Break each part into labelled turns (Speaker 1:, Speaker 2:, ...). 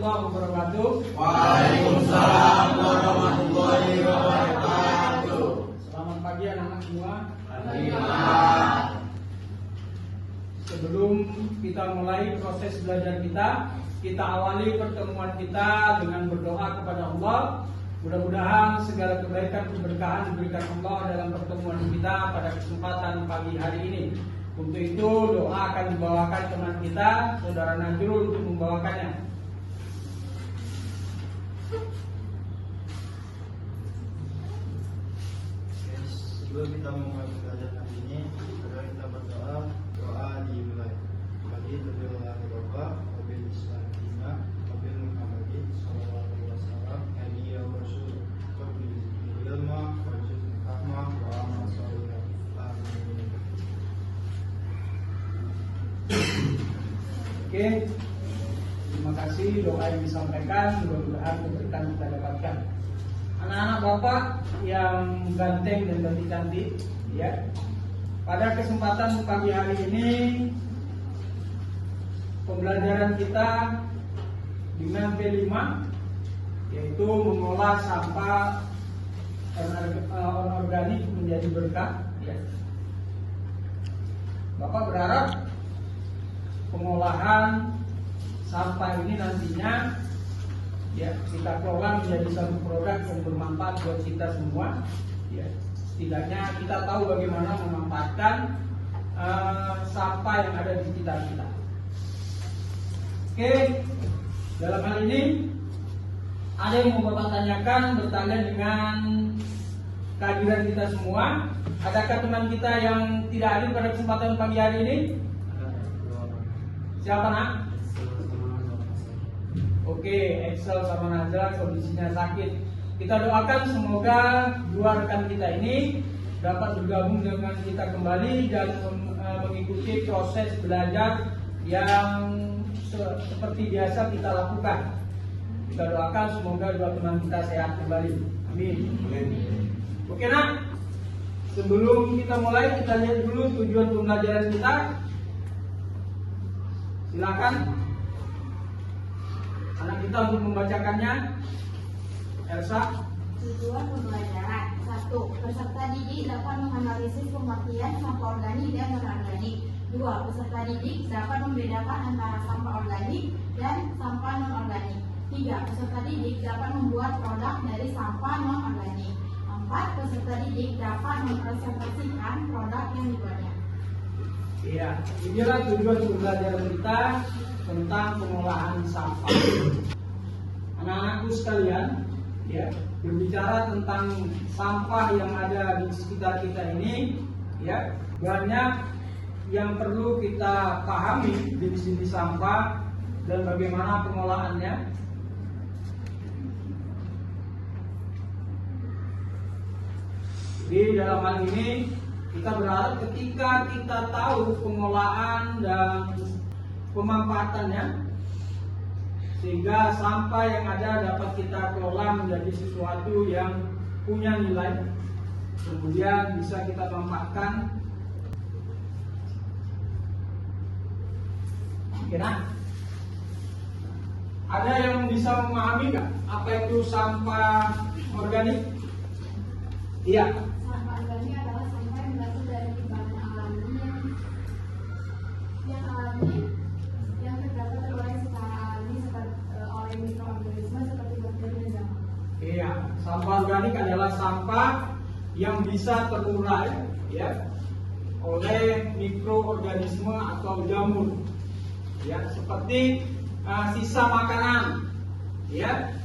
Speaker 1: warahmatullahi wabarakatuh.
Speaker 2: Waalaikumsalam warahmatullahi wabarakatuh.
Speaker 1: Selamat pagi anak-anak semua.
Speaker 2: Alhamdulillah.
Speaker 1: Sebelum kita mulai proses belajar kita awali pertemuan kita dengan berdoa kepada Allah. Mudah-mudahan segala kebaikan keberkahan diberikan Allah dalam pertemuan kita pada kesempatan pagi hari ini. Untuk itu doa akan dibawakan teman kita, Saudara Najrul, untuk membawakannya.
Speaker 3: Sebelum kita memulai belajar hari ini, mari kita berdoa. Doa dimulai. Bagi terbilang Bapak, wabil Islam Dina, wabil Muhammadin Sallallahu Alaihi Wasallam, Aliyah Rasul, wabil Ilma, wajib Rahmah, wa amal salih. Amin.
Speaker 1: Oke, terima kasih doa yang disampaikan, mudah-mudahan kebaikan kita dapatkan. Anak-anak Bapak yang ganteng dan cantik, ya. Pada kesempatan pagi hari ini pembelajaran kita dengan P5, yaitu mengolah sampah organik menjadi berkah, ya. Bapak berharap pengolahan sampah ini nantinya, ya, kita kelola menjadi satu produk yang bermanfaat buat kita semua, ya. Setidaknya kita tahu bagaimana memanfaatkan sampah yang ada di sekitar kita. Oke, dalam hal ini ada yang mau Bapak tanyakan bertanya dengan kehadiran kita semua. Adakah teman kita yang tidak hadir pada kesempatan pagi hari ini? Siapa nak? Oke, Excel sama Nazla kondisinya sakit. Kita doakan semoga dua rekan kita ini dapat bergabung dengan kita kembali dan mengikuti proses belajar yang seperti biasa kita lakukan. Kita doakan semoga dua teman kita sehat kembali. Amin. Oke nak, sebelum kita mulai kita lihat dulu tujuan pembelajaran kita. Silakan anak kita untuk membacakannya. Elsa.
Speaker 4: Tujuan pembelajaran 1. Peserta didik dapat menganalisis pengertian sampah organik dan non-organik. 2. Peserta didik dapat membedakan antara sampah organik dan sampah non-organik. 3. Peserta didik dapat membuat produk dari sampah non-organik. 4. Peserta didik dapat mempresentasikan produk yang dibuatnya.
Speaker 1: Iya, inilah tujuan pembelajaran kita tentang pengolahan sampah. Anak-anakku sekalian, ya, berbicara tentang sampah yang ada di sekitar kita ini, ya, banyak yang perlu kita pahami di sini sampah dan bagaimana pengolahannya. Di dalam hal ini kita berharap ketika kita tahu pengolahan dan pemanfaatannya, sehingga sampah yang ada dapat kita kelola menjadi sesuatu yang punya nilai, kemudian bisa kita manfaatkan. Kira ada yang bisa memahami nggak apa itu sampah organik? Iya.
Speaker 4: Sampah organik adalah sampah yang berasal dari bahan alami yang terdapat terurai secara alami oleh mikroorganisme seperti bakteri dan jamur.
Speaker 1: Iya, sampah organik adalah sampah yang bisa terurai, ya, oleh mikroorganisme atau jamur, ya, seperti sisa makanan, ya,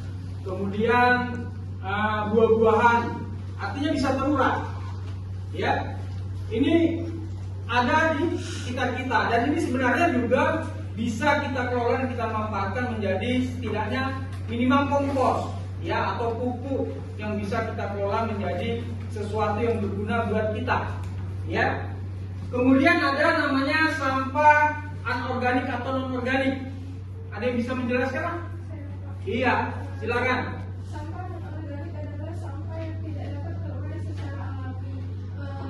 Speaker 1: kemudian buah-buahan, artinya bisa terurai, ya. Ini ada di sekitar kita dan ini sebenarnya juga bisa kita kelola dan kita manfaatkan menjadi setidaknya minimal kompos, ya, atau pupuk yang bisa kita kelola menjadi sesuatu yang berguna buat kita, ya. Kemudian ada namanya sampah anorganik atau non organik. Ada yang bisa menjelaskan? Iya, silakan.
Speaker 5: Sampah non-organik adalah sampah yang tidak dapat terurai secara alami,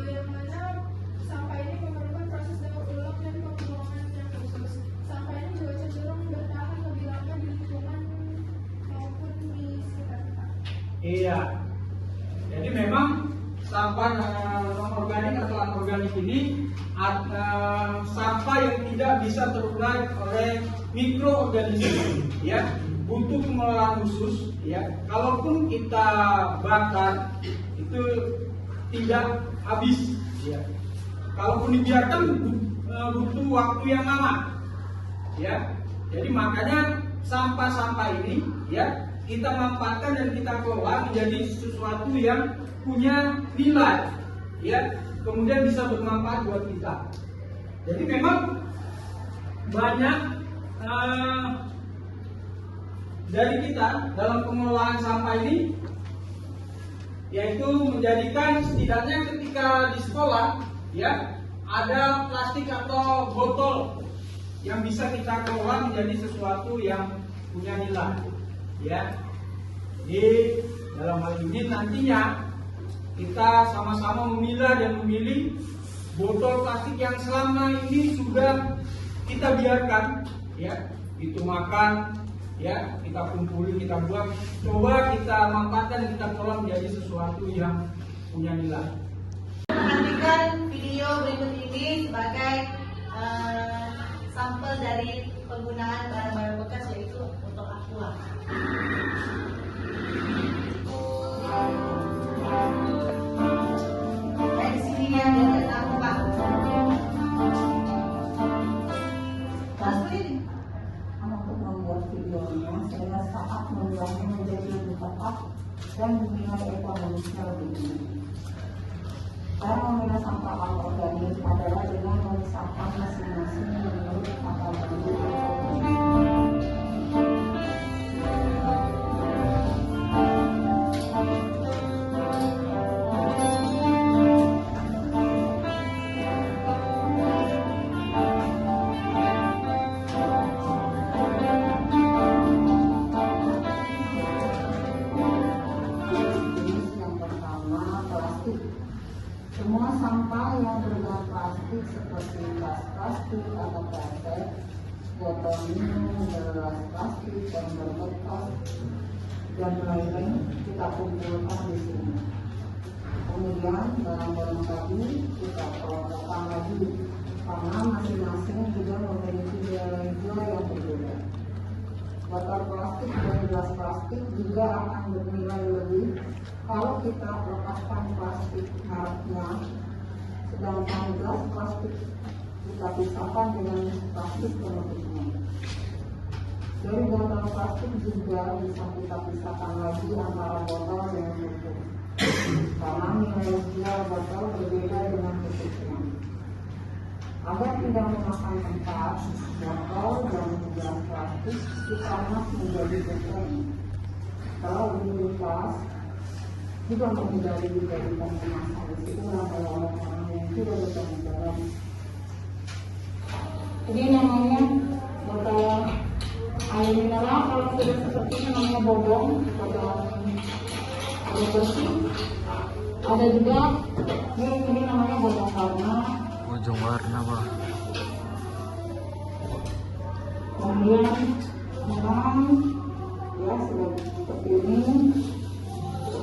Speaker 5: yang mana sampah ini memerlukan proses daur ulang dan pembuangan yang khusus. Sampah ini juga cenderung bertahan lebih lama di lingkungan
Speaker 1: Iya. Jadi memang sampah non-organik atau anorganik ini sampah yang tidak bisa terurai oleh mikroorganisme, ya, butuh pengolahan khusus, ya. Kalaupun kita bakar itu tidak habis, ya. Kalaupun dibiarkan butuh waktu yang lama, ya. Jadi makanya sampah-sampah ini, ya, kita manfaatkan dan kita kelola menjadi sesuatu yang punya nilai, ya, kemudian bisa bermanfaat buat kita. Jadi memang banyak dari kita dalam pengelolaan sampah ini, yaitu menjadikan setidaknya ketika di sekolah, ya, ada plastik atau botol yang bisa kita kelola menjadi sesuatu yang punya nilai, ya. Jadi dalam hal ini nantinya kita sama-sama memilah dan memilih botol plastik yang selama ini sudah kita biarkan, ya, itu makan, ya, kita kumpuli, kita buang, coba kita manfaatkan, kita kelola menjadi sesuatu yang punya nilai.
Speaker 4: Nantikan video berikut ini sebagai sampel dari penggunaan barang-barang bekas, yaitu botol aqua. Dari sini yang dari aku, Pak.
Speaker 6: Untuk membuat videonya, saya saat membuatnya menjadi lebih tepat dan nilai ekonomisnya lebih tinggi. Cara memilah sampah anorganik adalah dengan memisahkan masing-masing menurut kategori ekonomi. Semua sampah yang berbahan plastik seperti tas plastik atau kresek, botol minum, gelas plastik, dan berbekas dan lain-lain kita kumpulkan di sini. Kemudian barang-barang tadi kita kelompokkan lagi karena masing-masing juga memiliki nilai jual yang berbeda. Botol plastik dan gelas plastik juga akan bernilai lebih kalau kita lepaskan plastik mereknya, sedangkan gelas plastik kita pisahkan dengan plastik penutupnya. Dari botol plastik juga bisa kita pisahkan lagi antara botol dengan tutup, karena nilai jual botol berbeda dengan tutupnya. Agar tidak memakan tempat, botol dan gelas plastik kita kemas menjadi botol. Kalau dilepas, juga menghindari dijadikan kemasan risikolah kalau orang-orang yang tidak bertanggung jawab. Ini namanya botol air mineral. Kalau sudah seperti ini namanya bobong, botol air bersih. Ada juga ini namanya botol warna.
Speaker 2: Bojong warna, Pak.
Speaker 6: Kemudian memang ya sudah seperti ini.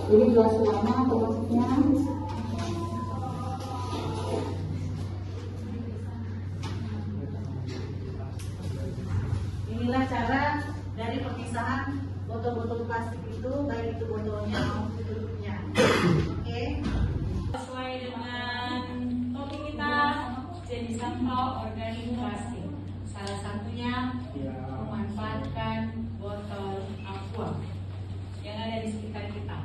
Speaker 6: Ini gelas warna atau maksudnya
Speaker 4: Inilah cara dari pemisahan botol-botol plastik itu, baik itu botolnya maupun tutupnya. Oke.
Speaker 7: Sesuai dengan topik kita, jenis sampah organik plastik. Salah satunya memanfaatkan botol aqua yang ada di sekitar kita.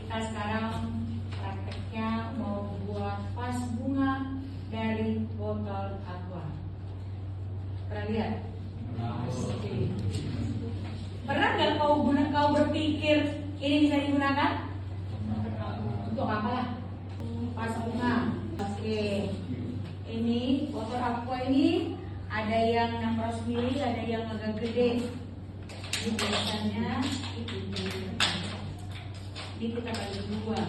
Speaker 7: Kita sekarang prakteknya mau buat vas bunga dari botol aqua. Pernah lihat? Oke. Pernah nggak kau berpikir ini bisa digunakan? Untuk apa lah? Vas bunga. Oke. Ini botol aqua ini ada yang 600 ml, ada yang agak gede. Ini biasanya ini kita bagi dua.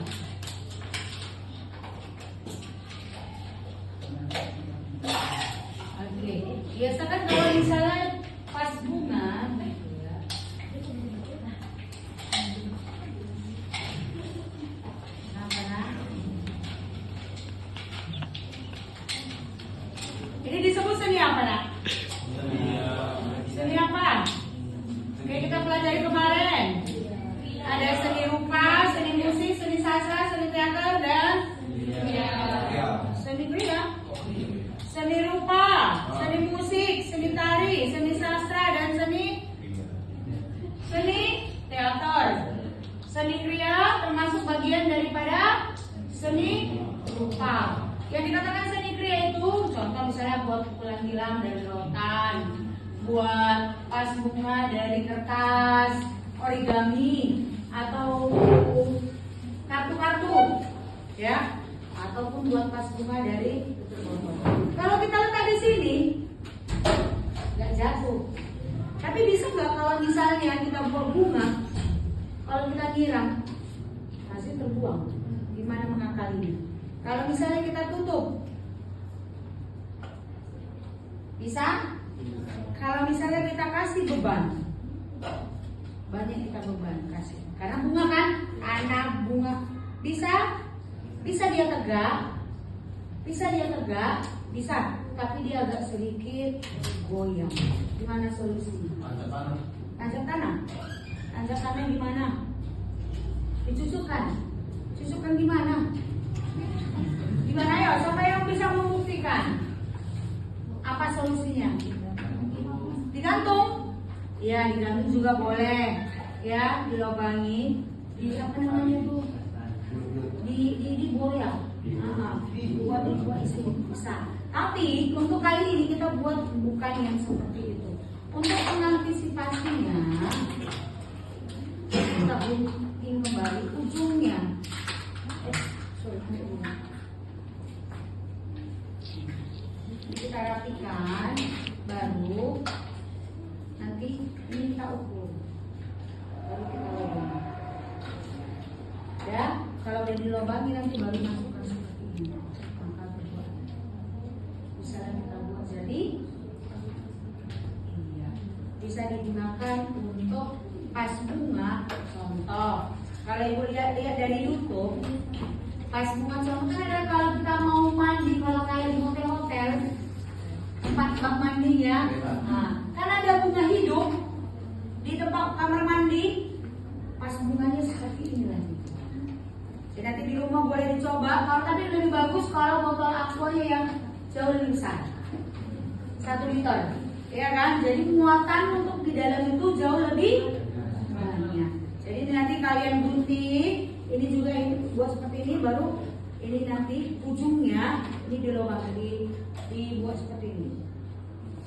Speaker 7: Oke. Biasakan kalau misalnya vas bunga, apa nak? Seni apa? Oke, kita pelajari kemarin. Ada seni rupa, seni musik, seni sastra, seni teater, dan seni kriya. Seni rupa, seni musik, seni tari, seni sastra, dan seni teater. Seni kriya termasuk bagian daripada seni rupa. Yang dikatakan seni kriya itu contoh misalnya buat pukulan tilam dari rotan, buat pas bunga dari kertas, origami, atau kartu-kartu, ya, ataupun buat pas bunga dari kalau kita letak di sini nggak jatuh. Tapi bisa nggak kalau misalnya kita buat bunga, kalau kita nyiram masih terbuang, gimana mengakalinya? Kalau misalnya kita tutup, bisa? Kalau misalnya kita kasih beban, banyak kita beban kasih. Karena bunga kan, anak bunga bisa dia tegak, bisa, tapi dia agak sedikit goyang. Gimana solusinya? Tancap tanah gimana? Cucukkan gimana? Gimana ya? Siapa yang bisa membuktikan? Apa solusinya? Digantung? Ya, digantung juga boleh. Ya, dilobangi. Di apa namanya itu? Digoyang. Buat isi bisa. Tapi untuk kali ini kita buat bukan yang seperti itu. Untuk mengantisipasinya, kita gunting kembali ujungnya. Kita rapikan, baru nanti ini kita ukur, baru kita lubang. Ya, kalau udah dilobangi nanti baru masukkan seperti ini. Maka berbuat. Bisa kita buat jadi, iya, bisa digunakan untuk pas bunga. Contoh, kalau ibu lihat dari YouTube, pas bunga contoh kan ada kalau kita mau mandi, kalau kayak di hotel-hotel tempat bak mandinya, nah, kan ada bunga hidup di tempat kamar mandi, pas bunganya seperti ini lagi. Jadi nanti di rumah boleh dicoba. Kalau tapi lebih bagus kalau botol aquanya yang jauh lebih besar, 1 liter, ya kan? Jadi muatan untuk di dalam itu jauh lebih banyak. Jadi nanti kalian gunting, ini juga ini buat seperti ini, baru ini nanti ujungnya ini dilobang, dibuat seperti ini.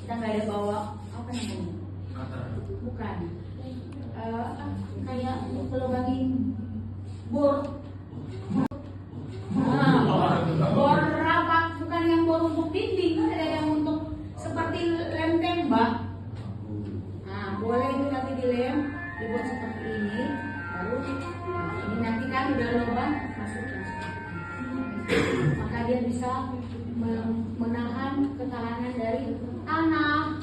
Speaker 7: Kita nggak ada bawa apa namanya? Bukan. Kayak pelobangin bor. Bor rapat, bukan yang bor untuk dinding, ada yang untuk seperti lem tembak. Nah, boleh itu nanti dilem, dibuat seperti ini, baru ini nanti kan udah lubang, masukin seperti ini. Maka dia bisa menahan ketahanan dari tanah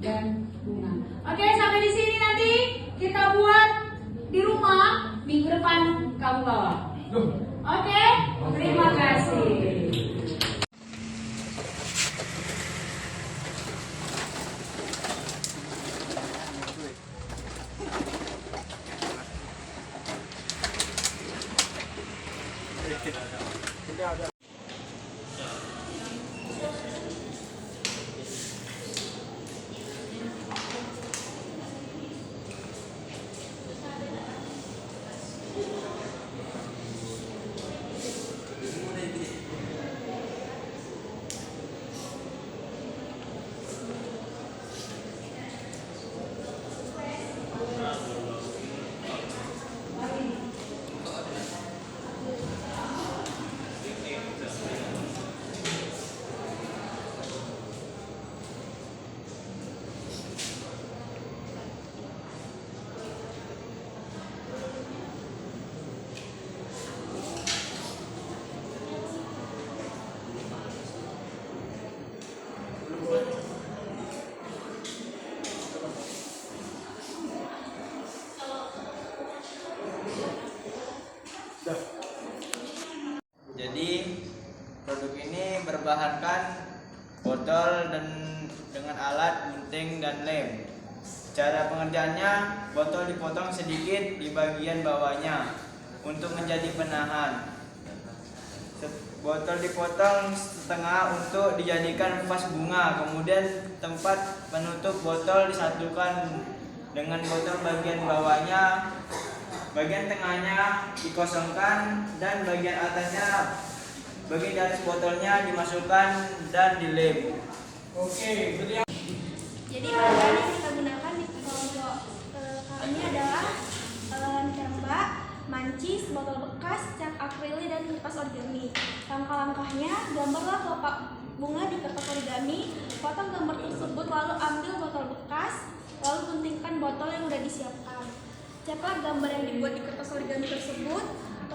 Speaker 7: dan bunga. Oke, sampai di sini nanti kita buat di rumah, minggu depan kamu bawa. Oke, terima kasih.
Speaker 8: Jadi produk ini berbahankan
Speaker 3: botol dan dengan alat gunting dan lem. Cara pengerjaannya, botol dipotong sedikit di bagian bawahnya untuk menjadi penahan. Botol dipotong setengah untuk dijadikan vas bunga. Kemudian tempat penutup botol disatukan dengan botol bagian bawahnya. Bagian tengahnya dikosongkan dan bagian atasnya, bagian di atas botolnya dimasukkan dan dilem.
Speaker 1: Oke, beliau.
Speaker 5: Jadi bahan yang kita gunakan di kelompok kami adalah lem tembak, mancis, botol bekas, cat akrili, dan kertas origami. Langkah-langkahnya, gambarlah kelopak bunga di kertas origami, potong gambar tersebut, lalu ambil botol bekas, lalu guntingkan botol yang sudah disiapkan. Cetak gambar yang dibuat di kertas origami tersebut,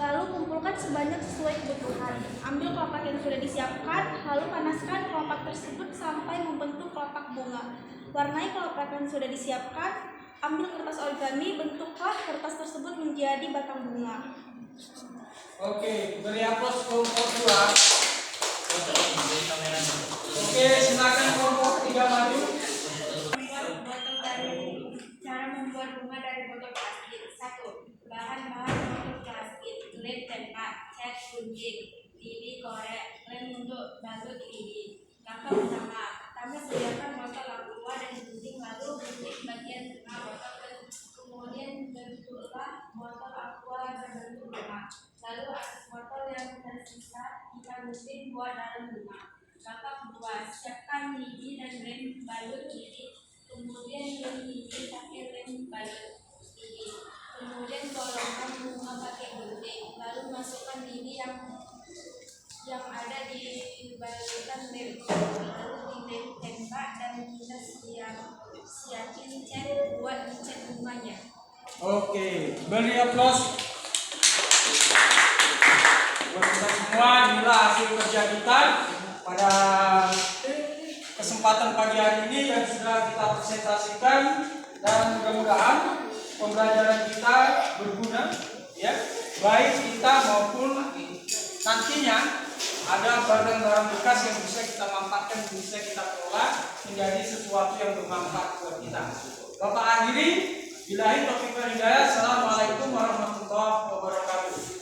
Speaker 5: lalu kumpulkan sebanyak sesuai kebutuhan. Ambil kelopak yang sudah disiapkan, lalu panaskan kelopak tersebut sampai membentuk kelopak bunga. Warnai kelopak yang sudah disiapkan, ambil kertas origami, bentuklah kertas tersebut menjadi batang bunga.
Speaker 1: Oke, beri aplaus kelompok 2. Oke, silakan kelompok 3 maju.
Speaker 4: Membuat botol dari cara membuat bunga dari botol plastik. 1. Bahan-bahan botol plastik: lem tembak, cat gunting, lidi korek, lem untuk balut lidi. Langkah pertama, sediakan botol aqua dan gunting, lalu gunting bagian tengah botol dan kemudian bentuklah botol aqua berbentuk bunga. Lalu atas botol yang tersisa kita gunting buah dalam bunga. Langkah kedua, siapkan lidi dan lem balut lidi. Kemudian lem lidi pakai lem balut lidi. Kemudian bolongkan bunga pakai gunting. Lalu masukkan lidi yang ada di balutan lem. Lalu dilem tembak dan kita siapin cat buat dicat bunganya.
Speaker 1: Oke, beri aplaus buat kita semua. Inilah hasil kerja kita pada kesempatan pagi hari ini yang sudah kita presentasikan, dan mudah-mudahan pembelajaran kita berguna, ya, baik kita maupun nantinya ada barang-barang bekas yang bisa kita manfaatkan, bisa kita kelola menjadi sesuatu yang bermanfaat buat kita. Bapak akhiri, billahi taufiq wal hidayah. Assalamualaikum warahmatullahi wabarakatuh.